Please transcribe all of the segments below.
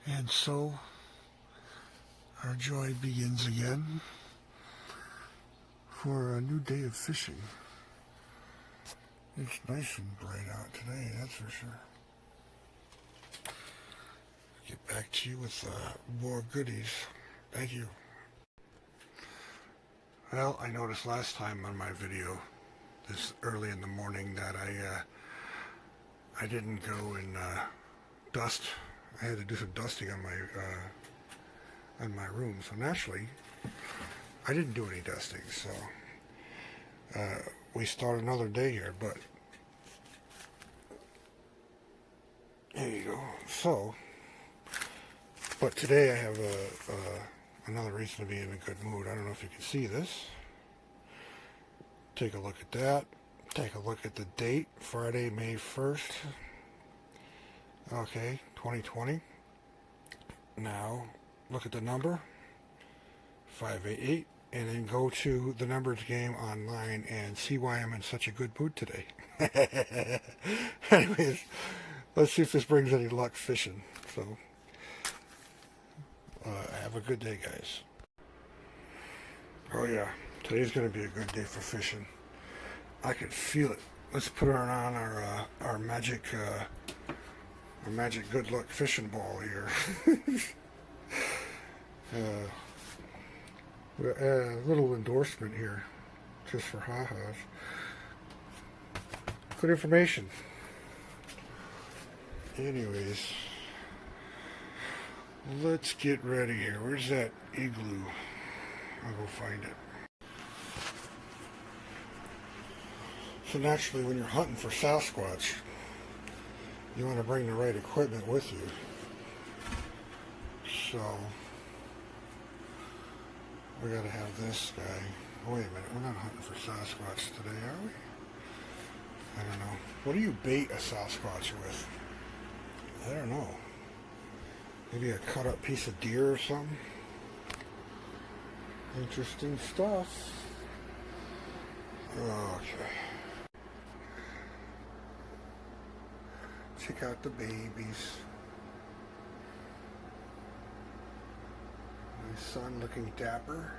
And so our joy begins again for a new day of fishing. It's nice and bright out today, that's for sure. Get back to you with more goodies. Thank you. Well, I noticed last time on my video, this early in the morning, that I didn't go and dust. I had to do some dusting on my room, so naturally I didn't do any dusting. So we start another day here, but there you go. So, but today I have another reason to be in a good mood. I don't know if you can see this. Take a look at that. Take a look at the date, Friday, May 1st. Okay, 2020. Now, look at the number, 588, and then go to the numbers game online and see why I'm in such a good mood today. Anyways, let's see if this brings any luck fishing. So, have a good day, guys. Oh yeah, today's going to be a good day for fishing. I can feel it. Let's put on our magic good luck fishing ball here. A little endorsement here, just for ha-has. Good information. Anyways, let's get ready here. Where's that igloo? I'll go find it. So naturally, when you're hunting for Sasquatch, you want to bring the right equipment with you. So we got to have this guy. Wait a minute, we're not hunting for Sasquatch today, are we? I don't know. What do you bait a Sasquatch with? I don't know. Maybe a cut up piece of deer or something? Interesting stuff. Okay. Check out the babies. My son looking dapper.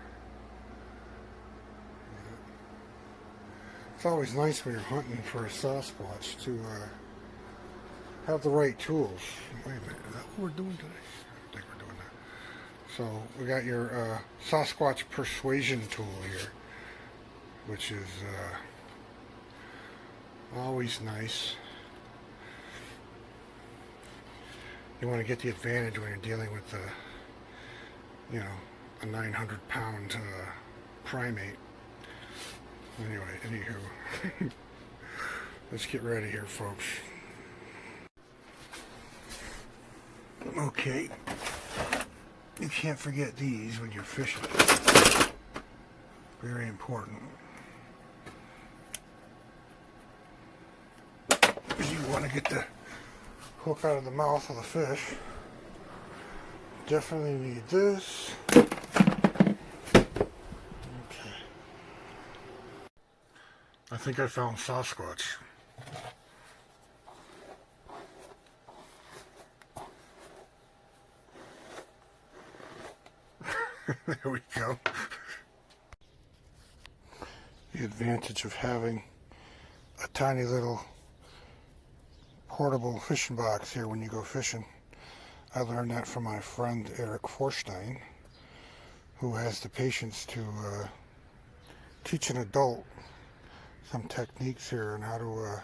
Yeah. It's always nice when you're hunting for a Sasquatch to have the right tools. Wait a minute, is that what we're doing today? I don't think we're doing that. So we got your Sasquatch persuasion tool here, which is always nice. You want to get the advantage when you're dealing with a 900-pound primate. Anyway, anywho, let's get ready here, folks. Okay, you can't forget these when you're fishing. Very important. You want to get the hook out of the mouth of the fish. Definitely need this. Okay. I think I found Sasquatch. There we go. The advantage of having a tiny little portable fishing box here when you go fishing. I learned that from my friend Eric Forstein, who has the patience to teach an adult some techniques here on how to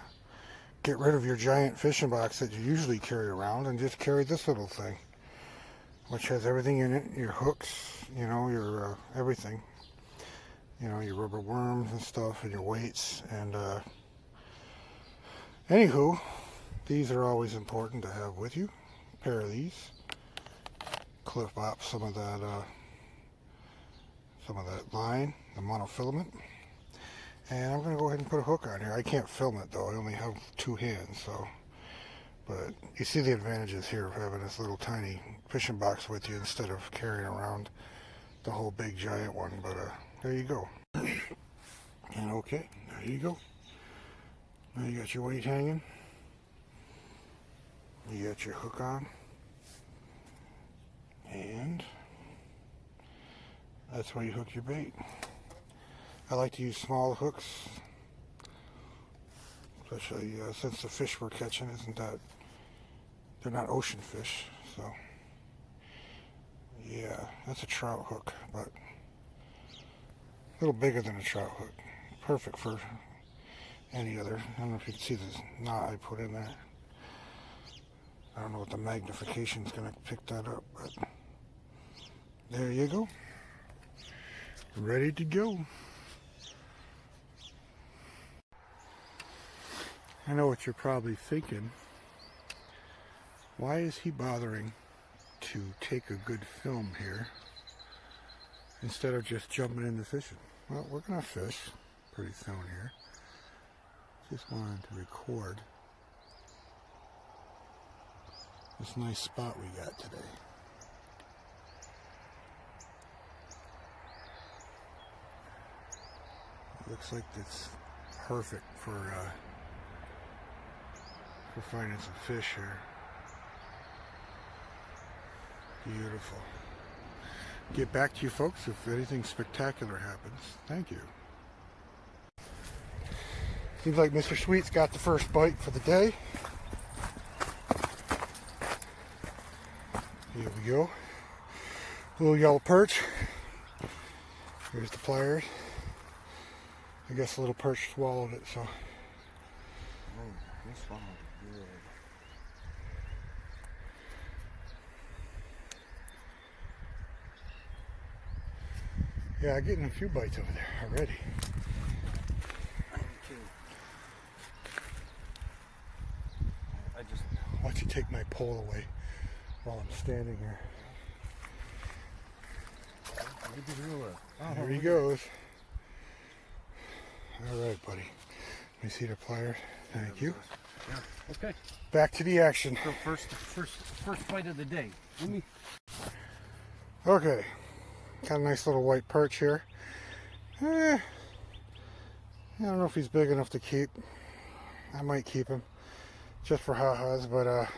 get rid of your giant fishing box that you usually carry around and just carry this little thing, which has everything in it, your hooks, your everything, your rubber worms and stuff, and your weights. And anywho, these are always important to have with you. A pair of these. Clip up some of that line, the monofilament. And I'm going to go ahead and put a hook on here. I can't film it though. I only have two hands, so. But you see the advantages here of having this little tiny fishing box with you instead of carrying around the whole big giant one. But there you go. And okay, there you go. Now you got your weight hanging. You got your hook on. And that's where you hook your bait. I like to use small hooks, especially since the fish we're catching they're not ocean fish. So yeah, that's a trout hook, but a little bigger than a trout hook. Perfect for any other. I don't know if you can see the knot I put in there. I don't know what the magnification is going to pick that up, but there you go. Ready to go. I know what you're probably thinking. Why is he bothering to take a good film here instead of just jumping into fishing? Well, we're going to fish pretty soon here. Just wanted to record this nice spot we got today. It looks like it's perfect for finding some fish here. Beautiful. Get back to you folks if anything spectacular happens. Thank you. Seems like Mr. Sweet's got the first bite for the day. Here we go. Little yellow perch. Here's the pliers. I guess the little perch swallowed it, so. Oh, he swallowed it good. Yeah, I'm getting a few bites over there already. Why don't you take my pole away while I'm standing here? There he goes. All right, buddy. Let me see the pliers. Thank you. Yeah. Okay. Back to the action. So first bite of the day. Okay. Got a nice little white perch here. I don't know if he's big enough to keep. I might keep him just for ha-has, but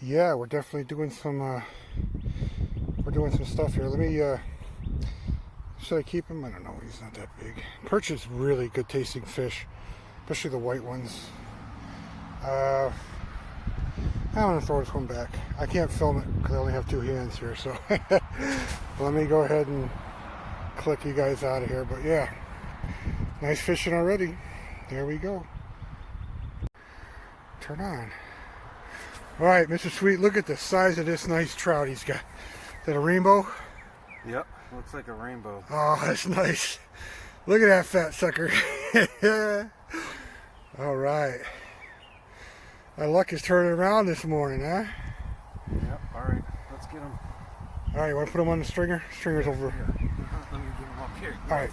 yeah, we're definitely doing some stuff here. Let me should I keep him? I don't know, he's not that big. Perch is really good tasting fish, especially the white ones. I'm gonna throw this one back. I can't film it because I only have two hands here, so let me go ahead and click you guys out of here. But yeah, nice fishing already. There we go. Turn on. All right, Mr. Sweet, look at the size of this nice trout he's got. Is that a rainbow? Yep, looks like a rainbow. Oh, that's nice. Look at that fat sucker. All right. My luck is turning around this morning, huh? Yep, all right, let's get him. All right, you want to put him on the stringer? Stringer's over. Here. Let me get him up here. All right.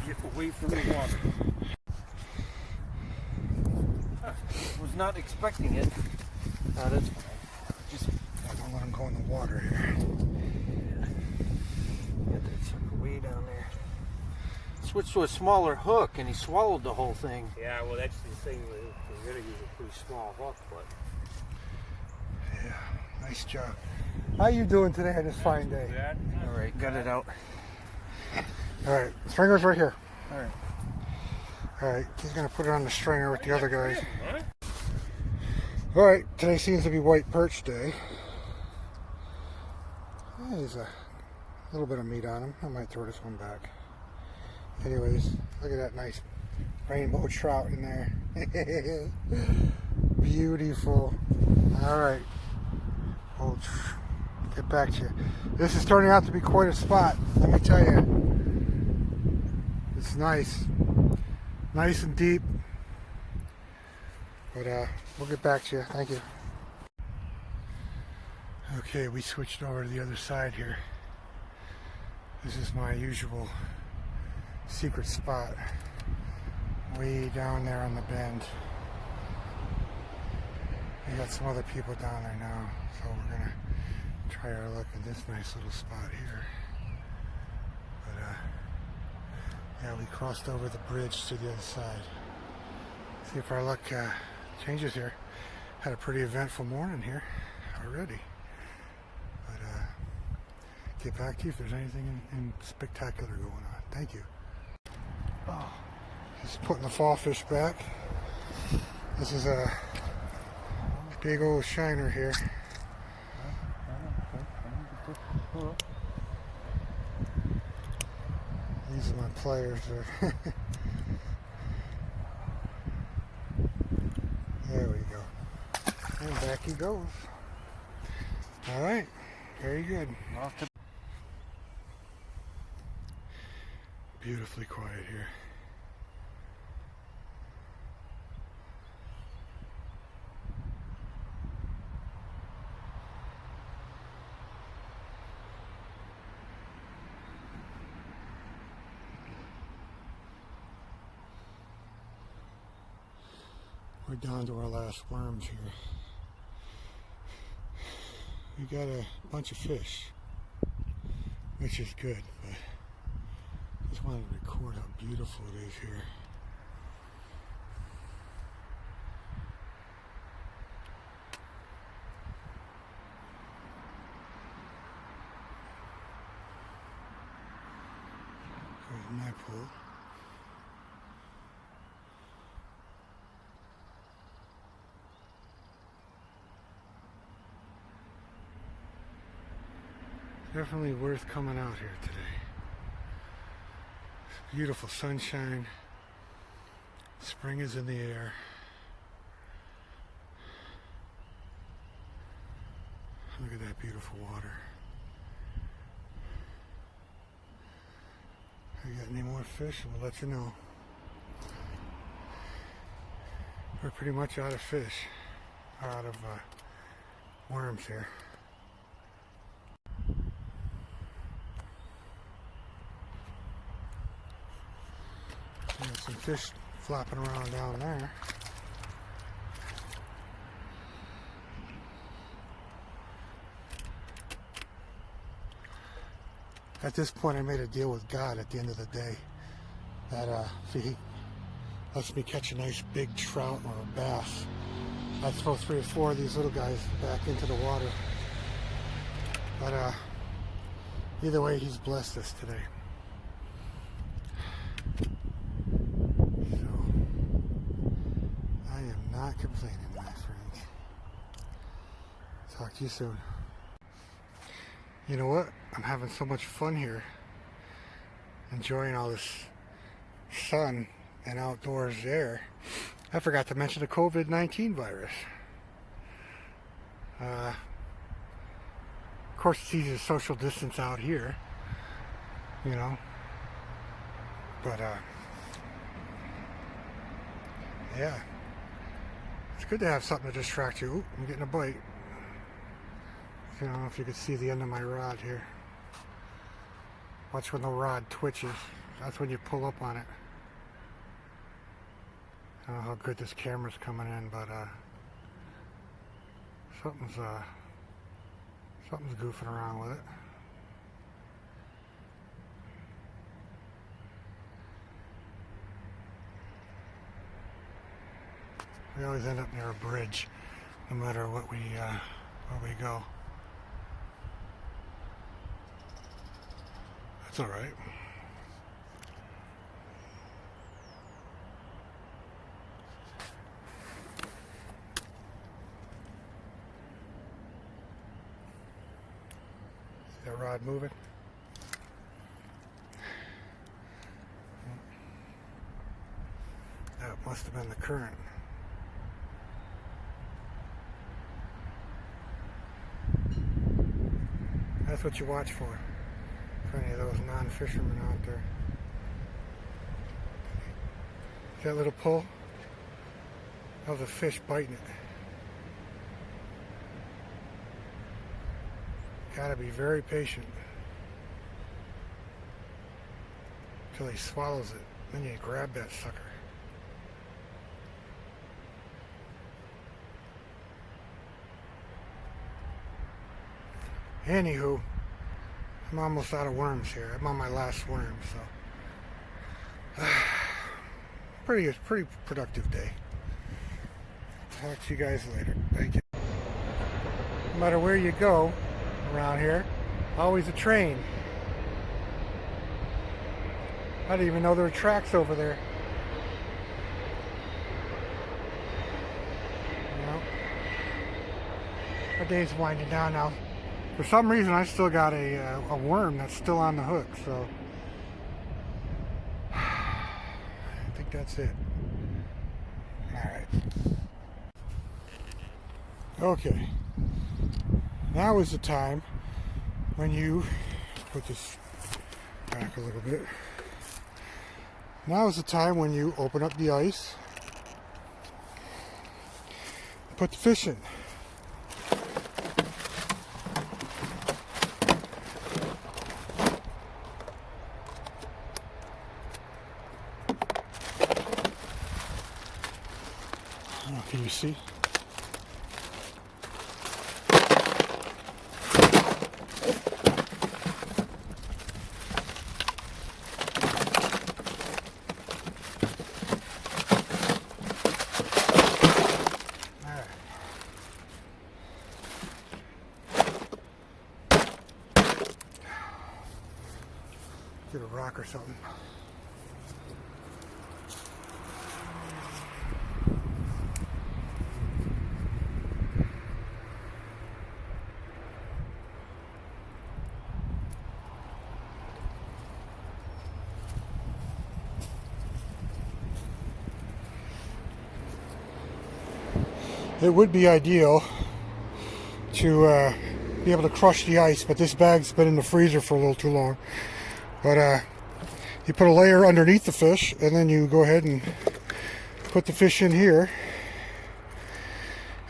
Get away from the water. Was not expecting it. No, that's fine. Just Don't let him go in the water here. get that sucker way down there. Switched to a smaller hook and he swallowed the whole thing. Yeah, well that's the thing. We're gonna use a pretty small hook, but Yeah, nice job. How you doing today on this fine day? All right, got it out. All right, stringer's right here. All right. All right, he's gonna put it on the stringer with the other guys. All right, today seems to be white perch day. Yeah, he's a little bit of meat on him. I might throw this one back. Anyways, look at that nice rainbow trout in there. Beautiful. All right, we'll get back to you. This is turning out to be quite a spot, let me tell you. It's nice and deep. But we'll get back to you. Thank you. Okay, we switched over to the other side here. This is my usual secret spot. Way down there on the bend. We got some other people down there now, so we're gonna try our luck in this nice little spot here. But yeah, we crossed over the bridge to the other side. See if our luck changes here. Had a pretty eventful morning here already. But get back to you if there's anything in spectacular going on. Thank you. Oh, just putting the fall fish back. This is a big old shiner here. These are my pliers there. There we go. And back he goes. All right, very good. Beautifully quiet here. We're down to our last worms here. We got a bunch of fish, which is good, but just wanted to record how beautiful it is here. There's my pool. Definitely worth coming out here today. It's beautiful sunshine. Spring is in the air. Look at that beautiful water. If we got any more fish, we'll let you know. We're pretty much out of fish, or out of worms here. There's some fish flopping around down there. At this point, I made a deal with God at the end of the day that if He lets me catch a nice big trout or a bass, I'd throw 3 or 4 of these little guys back into the water. But either way, He's blessed us today. Not complaining, my friends. Talk to you soon. You know what? I'm having so much fun here. Enjoying all this sun and outdoors air. I forgot to mention the COVID-19 virus. Of course, it's easy to social distance out here. You know. But, yeah. It's good to have something to distract you. Ooh, I'm getting a bite. I don't know if you can see the end of my rod here. Watch when the rod twitches. That's when you pull up on it. I don't know how good this camera's coming in, but something's goofing around with it. We always end up near a bridge, no matter what where we go. That's all right. See that rod moving? That must have been the current. That's what you watch for any of those non-fishermen out there. See that little pull? That was a fish biting it. Gotta be very patient until he swallows it. Then you grab that sucker. Anywho, I'm almost out of worms here. I'm on my last worm, so pretty productive day. Talk to you guys later. Thank you. No matter where you go around here, Always a train. I didn't even know there were tracks over there. Well, our day's winding down now. For some reason, I still got a worm that's still on the hook, so I think that's it. All right. Okay. Now is the time when you put this back a little bit. Now is the time when you open up the ice, put the fish in. Oh, can you see? Get a rock or something. It would be ideal to be able to crush the ice, but this bag's been in the freezer for a little too long. But you put a layer underneath the fish, and then you go ahead and put the fish in here,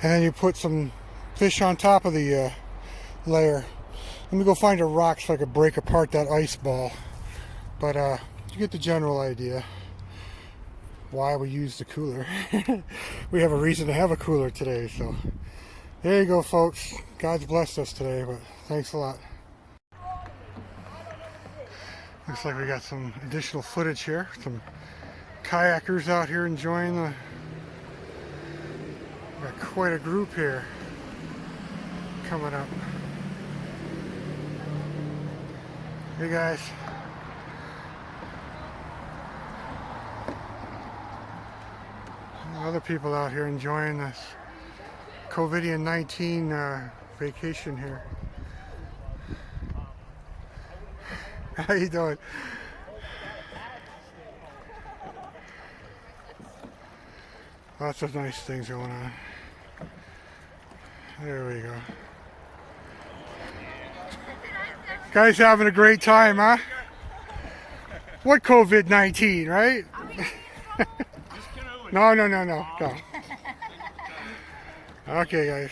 and then you put some fish on top of the layer. Let me go find a rock so I could break apart that ice ball. But you get the general idea why we use the cooler. We have a reason to have a cooler today, so there you go, folks. God's blessed us today, but thanks a lot. Looks like we got some additional footage here. Some kayakers out here enjoying the... Got quite a group here coming up. Hey guys. Other people out here enjoying this COVID-19 vacation here. How you doing? Lots of nice things going on. There we go. Guys having a great time, huh? What COVID-19, right? No. Okay, guys.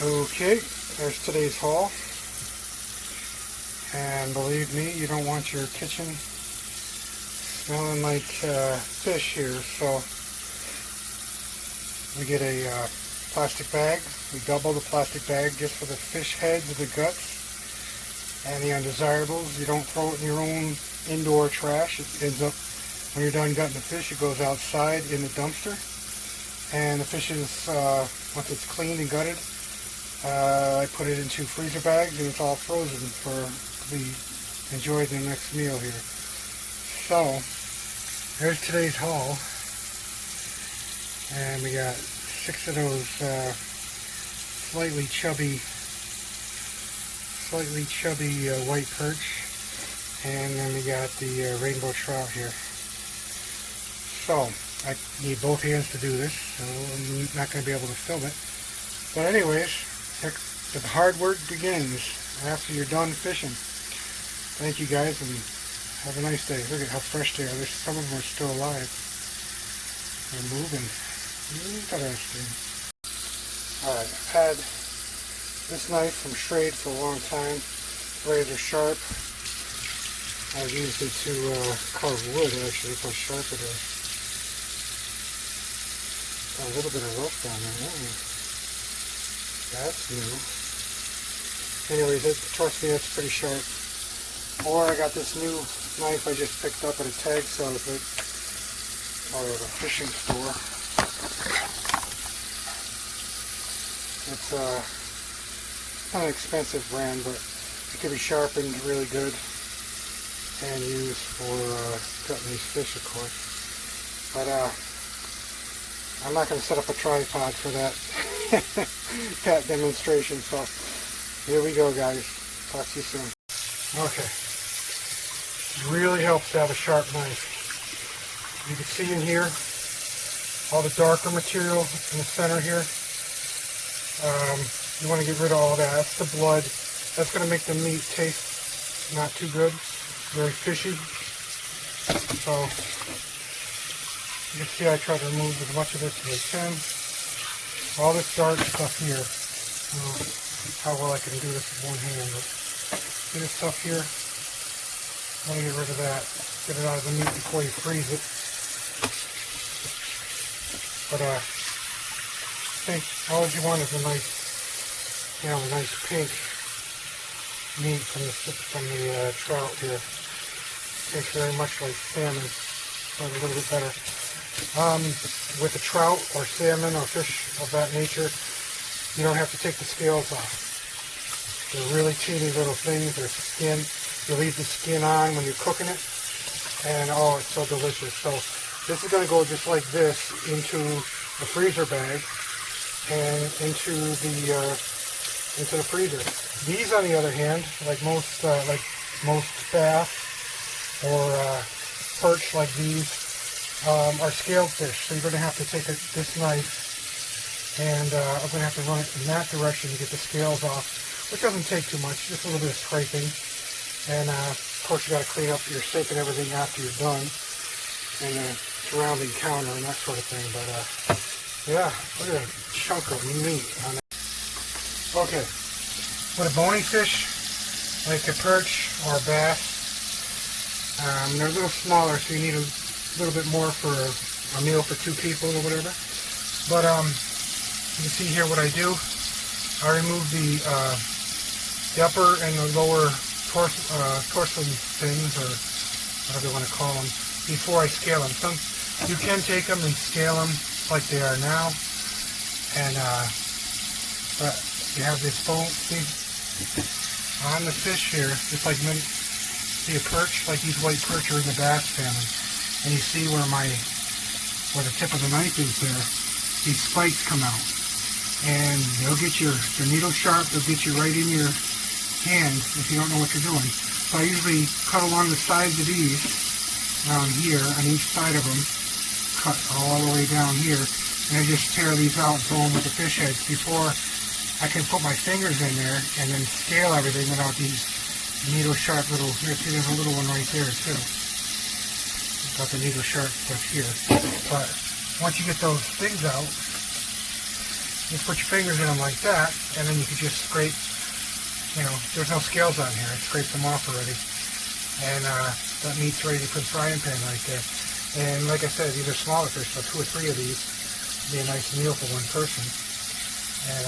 Okay, there's today's haul. And believe me, you don't want your kitchen smelling like fish here. So we get a plastic bag. We double the plastic bag just for the fish heads, the guts, and the undesirables. You don't throw it in your own indoor trash. It ends up, when you're done gutting the fish, it goes outside in the dumpster. And the fish is, once it's cleaned and gutted, I put it into freezer bags and it's all frozen for to be enjoyed in the next meal here. So, there's today's haul. And we got 6 of those slightly chubby white perch. And then we got the rainbow trout here. So, I need both hands to do this, so I'm not going to be able to film it. But anyways, the hard work begins after you're done fishing. Thank you guys, and have a nice day. Look at how fresh they are. Some of them are still alive. They're moving. Interesting. Alright, I've had this knife from Schrade for a long time. Razor sharp. I've used it to carve wood, actually. That's how sharp it is. A little bit of rust on there. That's new. Anyways, trust me, that's pretty sharp. Or I got this new knife I just picked up at a tag sale or at a fishing store. It's It's not an expensive brand, but it can be sharpened really good and used for cutting these fish, of course. But I'm not going to set up a tripod for that that demonstration, so here we go, guys. Talk to you soon. Okay. It really helps to have a sharp knife. You can see in here all the darker material in the center here. You want to get rid of all that. That's the blood. That's going to make the meat taste not too good, very fishy. So you can see I try to remove as much of this as I can. All this dark stuff here. I don't know how well I can do this with one hand, but see this stuff here? I want to get rid of that. Get it out of the meat before you freeze it. But I think all you want is a nice, a nice pink meat from the trout here. Tastes very much like salmon, but a little bit better. With the trout or salmon or fish of that nature, you don't have to take the scales off. They're really teeny little things. They're skin. You leave the skin on when you're cooking it, and oh, it's so delicious. So this is going to go just like this into the freezer bag and into the freezer. These, on the other hand, like most bass or perch like these, are scaled fish. So you're going to have to take this knife and I'm going to have to run it in that direction to get the scales off, which doesn't take too much, just a little bit of scraping. And of course you got to clean up your sink and everything after you're done, and the surrounding counter and that sort of thing. But yeah, look at a chunk of meat on it. Okay, with a bony fish like a perch or a bass, they're a little smaller, so you need a little bit more for a meal for 2 people or whatever. But you can see here what I do. I remove the upper and the lower torso things, or whatever you want to call them, before I scale them. You can take them and scale them like they are now, and but you have this bone, see, on the fish here, just like see a perch, like these white perch are in the bass family, and you see where the tip of the knife is there, these spikes come out, and they're needle sharp, they'll get you right in your hand if you don't know what you're doing. So I usually cut along the sides of these, down here, on each side of them, cut all the way down here, and I just tear these out and throw them with the fish heads before I can put my fingers in there and then scale everything without these needle sharp little, here, see there's a little one right there too. Got the needle sharp stuff here. But once you get those things out, just put your fingers in them like that, and then you can just scrape. There's no scales on here. I scraped them off already. And that meat's ready to put in the frying pan right there. And like I said, these are smaller fish, so 2 or 3 of these would be a nice meal for one person. And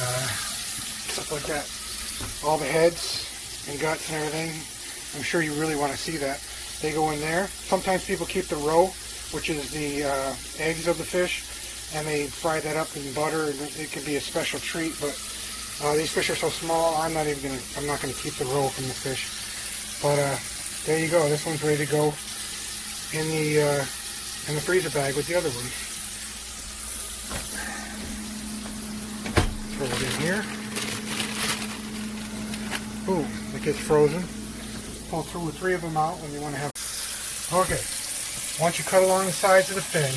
stuff like that. All the heads and guts and everything. I'm sure you really want to see that. They go in there. Sometimes people keep the roe, which is the eggs of the fish, and they fry that up in butter, and it can be a special treat, but these fish are so small, I'm not gonna keep the roe from the fish. But there you go. This one's ready to go in the freezer bag with the other ones. Throw it in here. Boom! It gets frozen. Pull 2 or 3 of them out when you want to have. Okay. Once you cut along the sides of the fin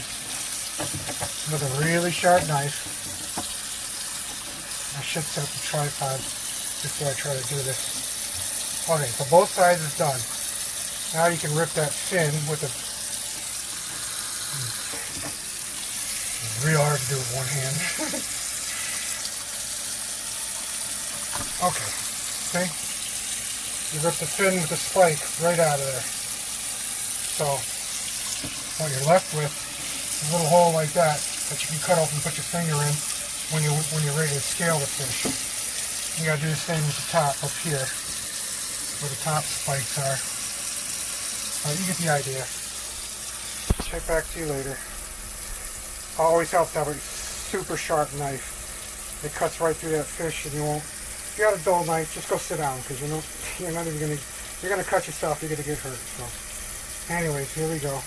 with a really sharp knife. I should set up the tripod before I try to do this. Okay, so both sides is done. Now you can rip that fin with a... It's real hard to do with one hand. Okay, see? You rip the fin with the spike right out of there. So, what you're left with is a little hole like that you can cut open and put your finger in when you're ready to scale the fish. You gotta do the same with the top up here, where the top spikes are. You get the idea. Check back to you later. Always helps to have a super sharp knife. It cuts right through that fish, and you won't if you got a dull knife, just go sit down, because you're not even gonna, you're gonna cut yourself. You're gonna get hurt. So, anyways, here we go.